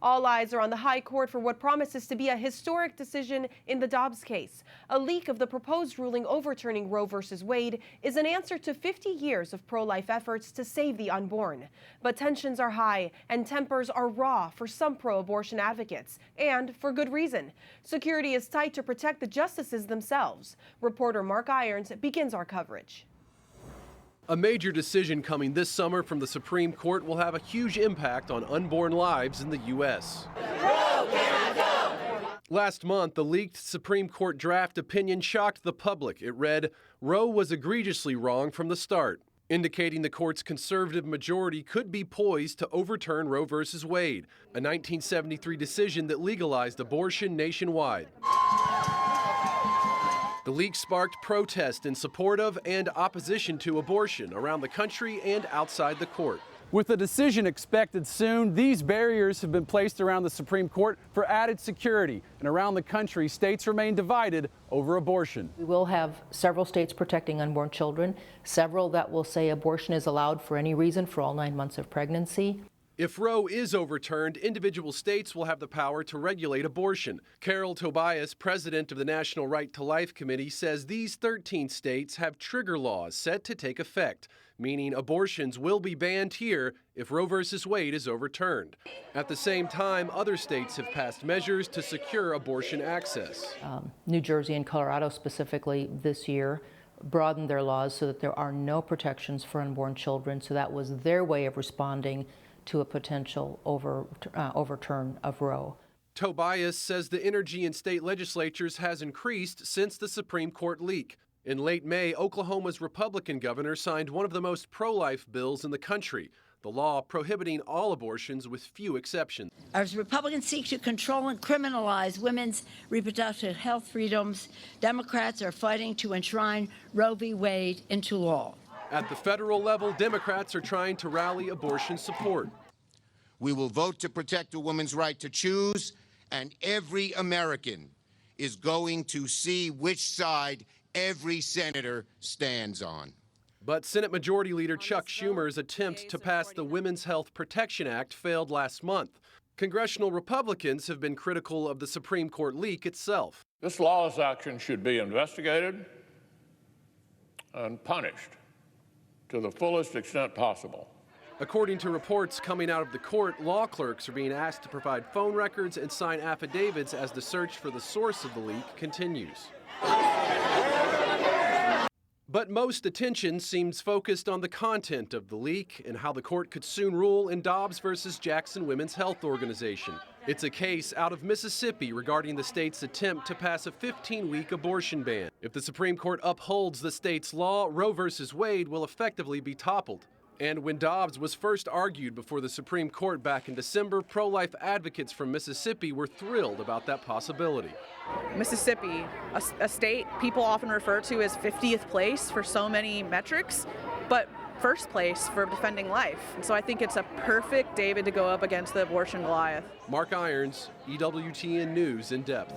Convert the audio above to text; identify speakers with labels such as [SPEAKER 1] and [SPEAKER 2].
[SPEAKER 1] All eyes are on the High Court for what promises to be a historic decision in the Dobbs case. A leak of the proposed ruling overturning Roe v. Wade is an answer to 50 years of pro-life efforts to save the unborn. But tensions are high and tempers are raw for some pro-abortion advocates, and for good reason. Security is tight to protect the justices themselves. Reporter Mark Irons begins our coverage.
[SPEAKER 2] A major decision coming this summer from the Supreme Court will have a huge impact on unborn lives in the U.S. Last month, the leaked Supreme Court draft opinion shocked the public. It read, "Roe was egregiously wrong from the start," indicating the court's conservative majority could be poised to overturn Roe v. Wade, a 1973 decision that legalized abortion nationwide. The leak sparked protest in support of and opposition to abortion around the country and outside the court.
[SPEAKER 3] With a decision expected soon, these barriers have been placed around the Supreme Court for added security. And around the country, states remain divided over abortion.
[SPEAKER 4] We will have several states protecting unborn children, several that will say abortion is allowed for any reason for all 9 months of pregnancy.
[SPEAKER 2] If Roe is overturned, individual states will have the power to regulate abortion. Carol Tobias, president of the National Right to Life Committee, says these 13 states have trigger laws set to take effect, meaning abortions will be banned here if Roe v. Wade is overturned. At the same time, other states have passed measures to secure abortion access.
[SPEAKER 4] New Jersey and Colorado specifically this year broadened their laws so that there are no protections for unborn children. So that was their way of responding to a potential overturn of Roe.
[SPEAKER 2] Tobias says the energy in state legislatures has increased since the Supreme Court leak. In late May, Oklahoma's Republican governor signed one of the most pro-life bills in the country, the law prohibiting all abortions with few exceptions.
[SPEAKER 5] As Republicans seek to control and criminalize women's reproductive health freedoms, Democrats are fighting to enshrine Roe v. Wade into law.
[SPEAKER 2] At the federal level, Democrats are trying to rally abortion support.
[SPEAKER 6] We will vote to protect a woman's right to choose, and every American is going to see which side every senator stands on.
[SPEAKER 2] But Senate Majority Leader Chuck Schumer's attempt to pass the Women's Health Protection Act failed last month. Congressional Republicans have been critical of the Supreme Court leak itself.
[SPEAKER 7] This lawless action should be investigated and punished to the fullest extent possible.
[SPEAKER 2] According to reports coming out of the court, law clerks are being asked to provide phone records and sign affidavits as the search for the source of the leak continues. But most attention seems focused on the content of the leak and how the court could soon rule in Dobbs versus Jackson Women's Health Organization. It's a case out of Mississippi regarding the state's attempt to pass a 15-week abortion ban. If the Supreme Court upholds the state's law, Roe v. Wade will effectively be toppled. And when Dobbs was first argued before the Supreme Court back in December, pro-life advocates from Mississippi were thrilled about that possibility.
[SPEAKER 8] Mississippi, a state people often refer to as 50th place for so many metrics, but first place for defending life. And so I think it's a perfect David to go up against the abortion Goliath.
[SPEAKER 2] Mark Irons, EWTN News in Depth.